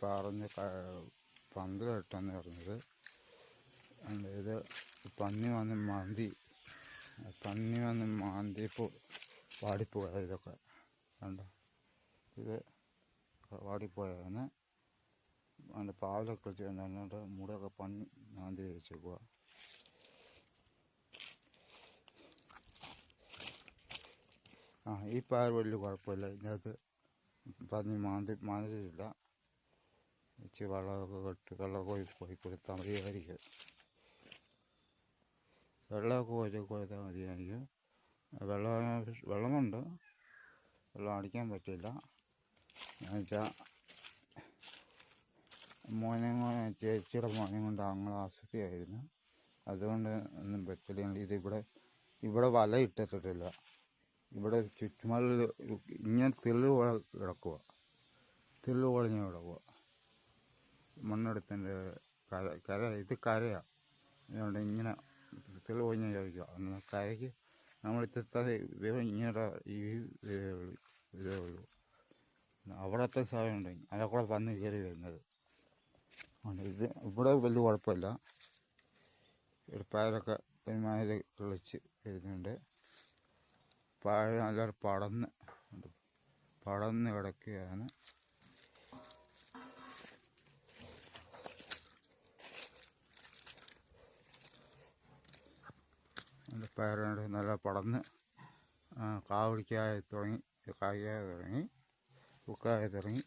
പറഞ്ഞ് പന്തലിട്ടെന്ന് പറഞ്ഞത്. ഇത് പന്നി വന്ന് മാന്തിയപ്പോൾ വാടിപ്പോയത് ഇതൊക്കെ കണ്ടോ. ഇത് വാടിപ്പോയതാണ്. അതിൻ്റെ പാവലൊക്കെ വെച്ചിട്ട് മുടയൊക്കെ പന്നി മാന്തി വെച്ചേക്കുക. ഈ പയർ വലിയ കുഴപ്പമില്ല, ഇതിനകത്ത് പന്നി മാന്തിയില്ല. ഇച്ചിരി വെള്ളമൊക്കെ പോയി കൊടുത്താൽ മതിയായിരിക്കും. വെള്ളമൊക്കെ കൊടുത്താൽ മതിയായിരിക്കും. വെള്ളമുണ്ട്, വെള്ളം അടിക്കാൻ പറ്റില്ല. എന്നുവെച്ചാൽ ചേച്ചിയുടെ മോനെ കൊണ്ട് അങ്ങനെ ആശുപത്രിയായിരുന്നു, അതുകൊണ്ട് ഒന്നും പറ്റില്ല. ഇവിടെ വല ഇട്ടിട്ടില്ല. ഇവിടെ ചുറ്റുമതിൽ ഇങ്ങനെ തെള്ളു കിടക്കുക, തെള്ളു പൊളിഞ്ഞ് കിടക്കുക. മണ്ണെടുത്തിൻ്റെ ഇത് കരയാണ്. അതുകൊണ്ട് ഇങ്ങനെ തെള്ളു പൊളിഞ്ഞ് ചോദിക്കുക. അന്ന് കരയ്ക്ക് നമ്മളിത്തെ ഇങ്ങനെ ഇതേ ഉള്ളൂ. അവിടത്തെ സ്ഥലമുണ്ടെങ്കിൽ അതിൽ കൂടെ പന്നി കയറി വരുന്നത്. ഇത് ഇവിടെ വലിയ കുഴപ്പമില്ല. ഇവിടെ പയറൊക്കെ ഒരുമാതിരി കിളിച്ച് വരുന്നുണ്ട്. പഴ നല്ലൊരു പടന്ന് കിടക്കുകയാണ്. പയറുകൊണ്ട് നല്ല പടന്ന് കാവടിക്കായി തുടങ്ങി, കായ്ക്കായി തുടങ്ങി, പൂക്കായി തുടങ്ങി.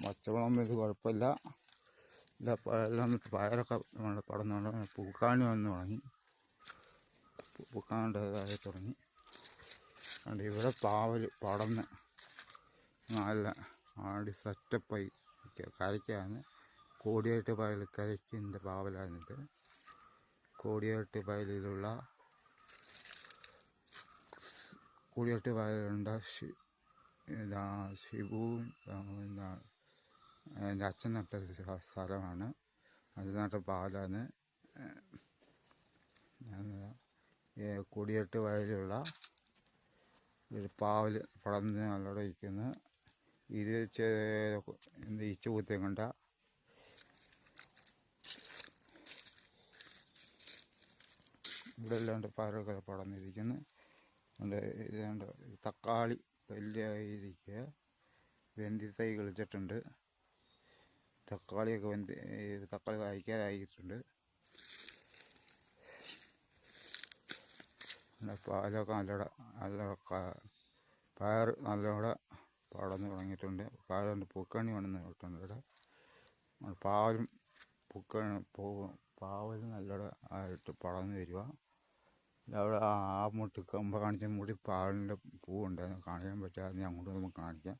പച്ചവളം ഇത് കുഴപ്പമില്ല. പയറൊക്കെ നമ്മൾ പടന്നുകൊണ്ട് പൂക്കാണി വന്ന് തുടങ്ങി, പൂക്കാണ്ടതായി തുടങ്ങി. അതുകൊണ്ട് ഇവിടെ പാവൽ പടന്ന് നല്ല ആടി സെറ്റപ്പായി കരയ്ക്കാണ്. കോടിയേട്ട് വയൽ കരയ്ക്കിൻ്റെ പാവലാണിത്. കോടിയേട്ട് വയലിലുള്ള കോടിയേട്ട് വയലുണ്ട് ഷിബുവും എൻ്റെ അച്ഛൻ നട്ട സ്ഥലമാണ്. അത് നട്ട പാവലാണ്. കോടിയേട്ട് വയലുള്ള ഒരു പാവൽ പടന്ന് നല്ലോടെ ഇരിക്കുന്നു. ഇത് ഈച്ച കുത്തിയും കണ്ട ഇവിടെ അല്ലാണ്ട് പയറൊക്കെ പടന്നിരിക്കുന്നു. ഇതുകൊണ്ട് തക്കാളി വലിയ ഇരിക്കുക. വെന്തി തൈ കളിച്ചിട്ടുണ്ട്. തക്കാളി കായ്ക്കാറായിട്ടുണ്ട്. പാലൊക്കെ നല്ല പയർ നല്ലോടെ പടന്ന് തുടങ്ങിയിട്ടുണ്ട്. പയറുണ്ട് പൂക്കണി വന്നിട്ടുണ്ട്. ഇവിടെ പാവലും നല്ലോടെ ആയിട്ട് പടന്ന് വരിക. അവിടെ മുട്ട് കമ്പ കാണിച്ച മുടി പാവലിൻ്റെ പൂവുണ്ട്, കാണിക്കാൻ പറ്റാതെ അങ്ങോട്ട് നമുക്ക് കാണിക്കാം.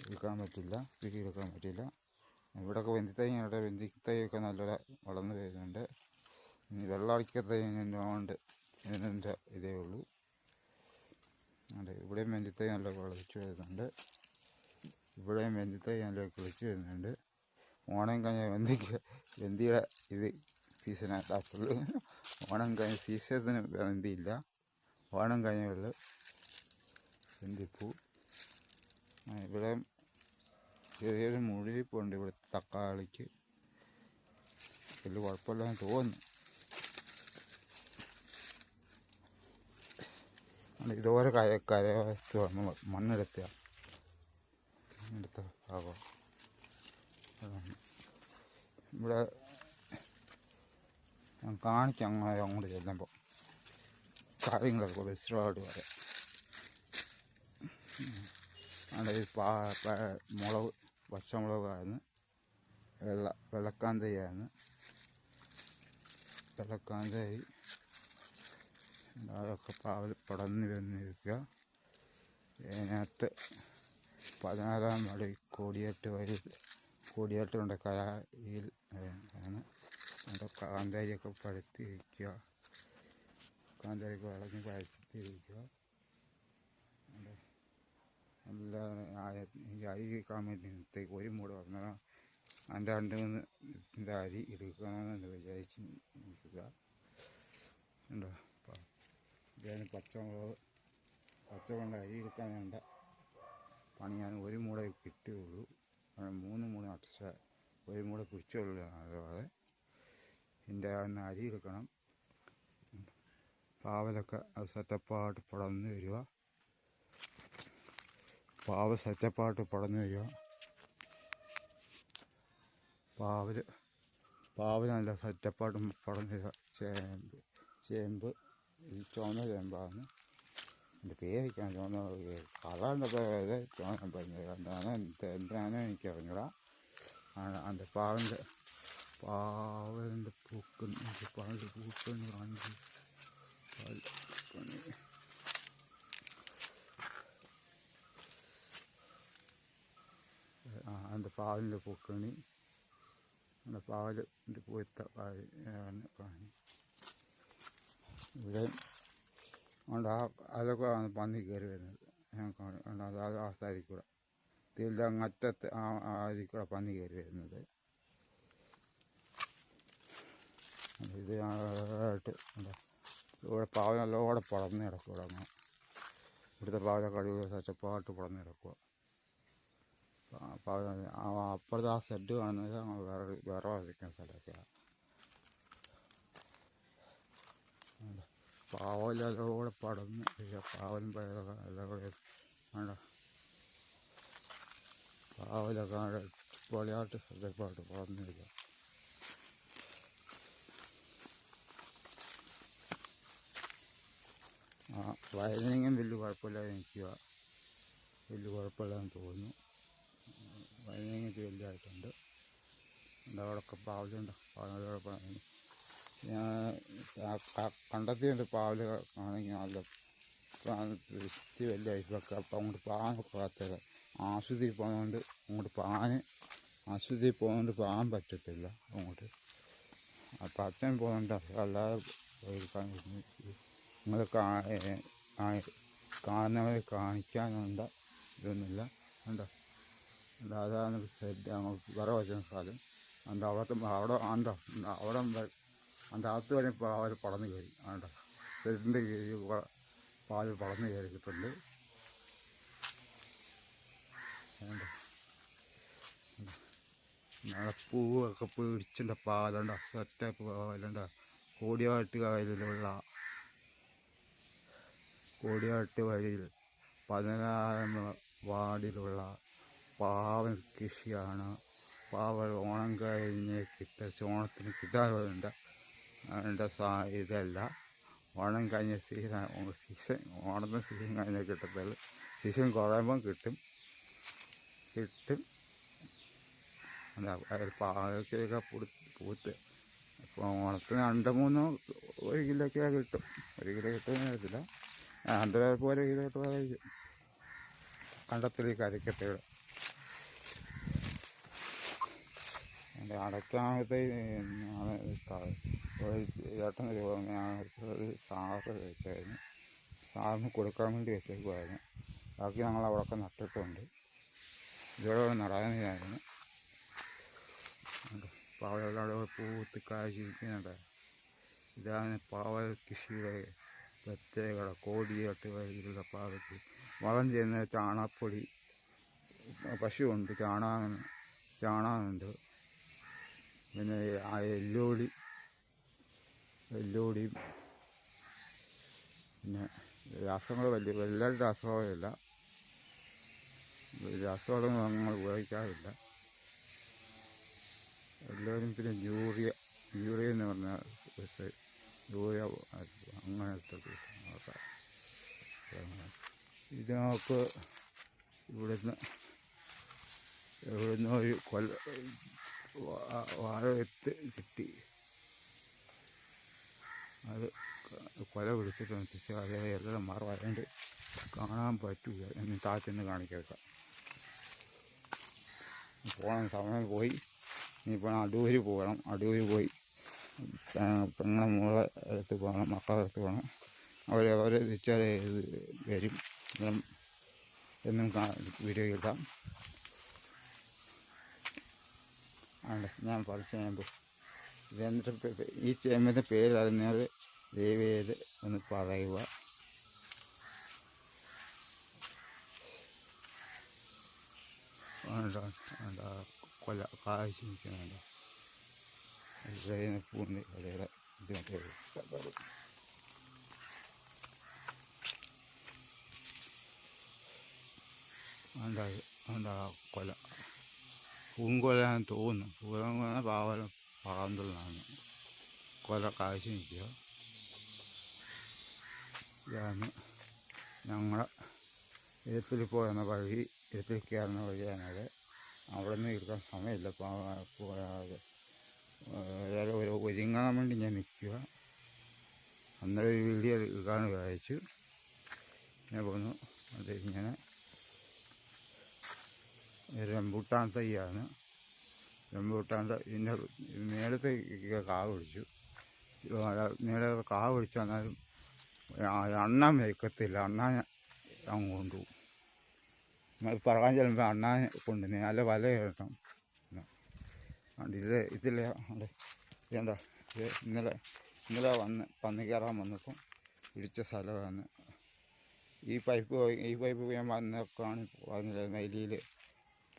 എടുക്കാൻ പറ്റില്ല, എടുക്കാൻ പറ്റില്ല. ഇവിടെയൊക്കെ വെന്തിത്തൈയൊക്കെ നല്ലോടെ വളർന്നു വരുന്നുണ്ട്. ഇനി വെള്ളം അടിക്കത്തൈകൊണ്ട് ഇതിൻ്റെ ഇതേ ഉള്ളൂ. ഇവിടെയും വെന്തിത്തൈ നല്ല കിളിച്ച് വരുന്നുണ്ട്. ഇവിടെയും വെന്തിത്തൈ നല്ല കിളിച്ച് വരുന്നുണ്ട്. ഓണം കഴിഞ്ഞ വെന്തിയുടെ ഇത് സീസണായിട്ടുള്ളൂ. ഓണം കഴിഞ്ഞ സീസണത്തിന് വെന്തിയില്ല. ഓണം കഴിഞ്ഞുള്ളൂ വെന്തിപ്പൂ. ഇവിടെ ചെറിയൊരു മുഴുവിപ്പുണ്ട്. ഇവിടെ തക്കാളിക്ക് വലിയ കുഴപ്പമില്ലെന്ന് തോന്നുന്നു. ഇതുപോലെ കരവശത്ത് മണ്ണെടുത്ത ഭാഗം ഇവിടെ ഞാൻ കാണിക്കാം. അങ്ങോട്ട് ചെല്ലുമ്പോൾ കാര്യങ്ങളൊക്കെ വിശദമായിട്ട് പറയാം. മുളക് പച്ചമുളകായിരുന്നു, വെള്ളക്കാന്തരിയായിരുന്നു. വെള്ളക്കാന്തരി അതൊക്കെ പാവൽ പടന്ന് വന്നിരിക്കുക. ഇതിനകത്ത് 16-ാം പടി കോടിയേട്ടുണ്ട് കരയിൽ ആണ്. അവിടെ കാന്താരിയൊക്കെ പഴുത്തി വയ്ക്കുക. കാന്താരിയൊക്കെ വിളഞ്ഞ് പഴുത്തിരിക്കുക. നല്ല അരി കിട്ടാൻ വേണ്ടി ഒരു മൂട് പറഞ്ഞാൽ അതിൻ്റെ 2-3 അരി എടുക്കണമെന്ന് വിചാരിച്ച് നിൽക്കുക. ഉണ്ടോ? ഇതാണ് പച്ചമുളക് പച്ചവെള്ള അരി എടുക്കാൻ വേണ്ട പണി ഞാൻ ഒരു മൂട കിട്ടുകയുള്ളൂ. 3 മൂട അക്ഷ ഒരു മൂട പിടിച്ചുള്ളൂ. അതുപോലെ ഇതിൻ്റെ അരി എടുക്കണം. പാവലൊക്കെ അത് സെറ്റപ്പായിട്ട് പടർന്ന് വരിക. പാവൽ സെറ്റപ്പായിട്ട് പടർന്ന് വരിക. പാവൽ നല്ല സെറ്റപ്പായിട്ട് പടർന്ന് വരിക. ചേമ്പ് ഈ ചുവന്ന ചേമ്പാണ്. എൻ്റെ പേരൊക്കെയാണ് ചുവന്ന കളറിൻ്റെ പേര് ചുവന്ന പറഞ്ഞത്. എന്തിനാണോ എനിക്ക് അറിഞ്ഞൂടാ. അതിൻ്റെ പാവലിൻ്റെ പൂക്കൾ കാണിച്ച് അതിൻ്റെ പാവലിൻ്റെ പൂക്കണി, അതിൻ്റെ പാവലിൻ്റെ പൂത്ത കാണി. ഇവിടെ ഉണ്ട് അതൊക്കെ പന്നി കയറി വരുന്നത് ഞാൻ കാണും. അത് ആ സൈഡിൽ കൂടെ ഇതിൻ്റെ അങ്ങറ്റത്ത് അതിൽ കൂടെ പന്നി കയറി വരുന്നത്. ഇത് ആയിട്ട് ഇവിടെ പാവൽ നല്ലോടെ പടർന്ന് കിടക്കുക. അങ്ങനെ ഇവിടുത്തെ പാവലൊക്കെ അടിപൊളി സെറ്റപ്പായിട്ട് പടർന്ന് കിടക്കുക. അപ്പുറത്ത് ആ സെഡ് കാണുന്നത് വേറെ വസിക്കുന്ന സ്ഥലമൊക്കെയാണ്. പാവലെല്ലാം പടർന്ന് പാവലും പയറൊക്കെ എല്ലാം കൂടെ വേണ്ട. പാവലൊക്കെ പൊളിയായിട്ട് സെറ്റപ്പായിട്ട് പടർന്ന് വരിക. വയലിനെങ്കിലും വലിയ കുഴപ്പമില്ലാതെ നിൽക്കുക. വലിയ കുഴപ്പമില്ലാന്ന് തോന്നുന്നു. വയലിനെങ്കിൽ വലിയതായിട്ടുണ്ട്. അവിടെയൊക്കെ പാവലുണ്ട്. പാവലോടെ ഞാൻ കണ്ടെത്തിയുണ്ട് പാവൽ ആണെങ്കിൽ നല്ല വൃത്തി വലിയ ഇതൊക്കെ. അപ്പം അങ്ങോട്ട് പാനൊക്കെ കാത്തത് ആശുപത്രിയിൽ പോകുന്നതുകൊണ്ട് ആശുപത്രിയിൽ പോകുന്നതുകൊണ്ട് പാൻ പറ്റത്തില്ല അങ്ങോട്ട്. അപ്പം അച്ഛൻ പോകുന്നുണ്ട്. അല്ലാതെ നിങ്ങൾ കാണുന്നവരെ കാണിക്കാനുണ്ട് ഇതൊന്നുമില്ല. ഉണ്ടോ അതാണ് സെറ്റ് അങ്ങോട്ട് വേറെ വെച്ച സ്ഥലം. അവിടെ അതിൻ്റെ അകത്ത് വരെ പാവൽ പടർന്ന് കയറി. ആണ്ടോ സെറ്റിൻ്റെ കീഴിൽ പാൽ പടർന്ന് കയറിയിട്ടുണ്ട്. പൂവൊക്കെ പിടിച്ചിട്ടുണ്ട്. പാലുണ്ടോ സെറ്റപ്പ് പാലുണ്ടോ. കോടിയാട്ട് വഴിയിൽ 16 വാർഡിലുള്ള പാവൽ കൃഷിയാണ്. പാവൽ ഓണം കഴിഞ്ഞ് ഓണത്തിന് കിട്ടാറുണ്ട്. അതിൻ്റെ ഇതല്ല ഓണം കഴിഞ്ഞ സീസൺ ഓണത്തിന് സീസൺ കഴിഞ്ഞാൽ കിട്ടത്തുള്ളൂ. സീസൺ കുറയുമ്പം കിട്ടും. പാവയ്ക്കൊക്കെ പൂത്ത് ഇപ്പോൾ ഓണത്തിന് 2-3 1 കിലോയ്ക്ക് കിട്ടും. 1 കിലോ കിട്ടുമെന്ന് അറിയത്തില്ല. 2 പോലെ കിലോ കിട്ടുമായിരിക്കും. കണ്ടത്തിൽ കരക്കത്തയുടെ എൻ്റെ അടയ്ക്കാമത്തെ ചേട്ടൻ ഒരു സാറ് വെച്ചായിരുന്നു. സാറിന് കൊടുക്കാൻ വേണ്ടി വെച്ചേക്കുമായിരുന്നു. ബാക്കി ഞങ്ങൾ അവിടെയൊക്കെ നട്ടിട്ടുണ്ട്. ഇതോടെ നടാനായിരുന്നു. പാവലോടെ പൂത്ത് കാഴ്ചിരിക്കുന്നുണ്ട്. ഇതാണ് പാവൽ കൃഷിയുടെ പ്രത്യേകത. കോടിയാട്ട് വഴിയിലുള്ള പാവയ്ക്ക് വളം ചെയ്യുന്ന ചാണകപ്പൊടി, പശുവുണ്ട്, ചാണകമുണ്ട്, പിന്നെ എല്ലോടിയും പിന്നെ രാസവളം വലിയ രാസവളമില്ല. രാസവളം ഞങ്ങൾ ഉപയോഗിക്കാറില്ല. എല്ലാവരും പിന്നെ യൂറിയ എന്ന് പറഞ്ഞാൽ യൂറിയ അങ്ങനത്തെ ഇത് നമുക്ക് ഇവിടുന്ന് ഒരു വാഴ വിത്ത് കിട്ടി. അത് കൊല പിടിച്ചിട്ട് എല്ലാം മാറാണ്ട് കാണാൻ പറ്റില്ല. എന്ന് താഴ്ചന്ന് കാണിക്കാം. പോകണം, സമയം പോയി. ഇനിയിപ്പോൾ അടൂര് പോകണം. അടൂര് പോയി പെങ്ങളെ മോളെ അടുത്ത് പോകണം, മക്കളെ അടുത്ത് പോകണം. അവരെ വിളിച്ചാൽ വരും. എന്നും വീഡിയോ കിട്ടാം. ആണ് ഞാൻ പറിച്ച ചേമ്പ്. ഇതെന്നിട്ട് ഈ ചേമ്പിൻ്റെ പേരറിഞ്ഞാൽ ദയവേത് ഒന്ന് പറയുക. വേണ്ട വേണ്ട കൊല കാഴ്ച നിൽക്കുന്നുണ്ട്. ഇവിടെ പൂണ്ട് ഇടയുടെ ഇത് മറ്റേ വേണ്ട വേണ്ട കൊല പൂങ്കൊലയാന്ന് തോന്നുന്നു. പൂങ്കൊല പാകന്തുള്ളതാണ്. കൊല കാഴ്ച നിൽക്കുക. ഇതാണ് ഞങ്ങളെ എഴുത്തിൽ പോകുന്ന വഴി. എഴുത്തിൽ കയറുന്ന വഴിയാണത്. അവിടെ നിന്ന് എടുക്കാൻ സമയമില്ല. ഒരുങ്ങാൻ വേണ്ടി ഞാൻ നിൽക്കുക. അന്നേരം ഒരു വീഡിയോ എടുക്കാൻ വിചാരിച്ചു. ഞാൻ പോന്നു. അത് ഇങ്ങനെ റംബൂട്ടാൻ തൈയാണ്. റംബൂട്ടാൻ്റെ ഇതിൻ്റെ മേളത്തെ കാവ് പിടിച്ചു. മേലെ കാവ് പിടിച്ചു വന്നാലും അണ്ണാൻ വെക്കത്തില്ല. അണ്ണാൻ അങ്ങ് കൊണ്ടുപോകും. പറക്കാൻ ചെല്ലുമ്പോൾ അണ്ണാനെ കൊണ്ടുപോയി നല്ല വല കിട്ടണം. ഇതില്ല ഇതേണ്ട ഇത് ഇന്നലെ പന്നി കയറാൻ വന്നപ്പം പിടിച്ച സ്ഥലമാണ്. ഈ പൈപ്പ് ഞാൻ വന്നൊക്കെയാണ് പറഞ്ഞില്ല. വൈലിയിൽ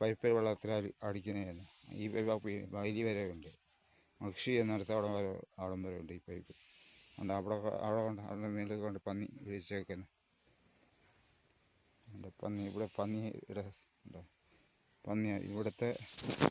പൈപ്പ് വെള്ളത്തിൽ അടിക്കുന്നതായിരുന്നു. ഈ പൈപ്പ് വൈലി വരെ ഉണ്ട്. മക്ഷി എന്നിടത്ത് അവിടം വരെ ഉണ്ട് ഈ പൈപ്പ്. ഉണ്ട് അവിടെ കൊണ്ട് അവിടെ മേളിൽ കൊണ്ട് പന്നി പിടിച്ചേക്കുന്നത്. പന്നി ഇവിടെ പന്നി ഇവിടെ പന്നി ഇവിടുത്തെ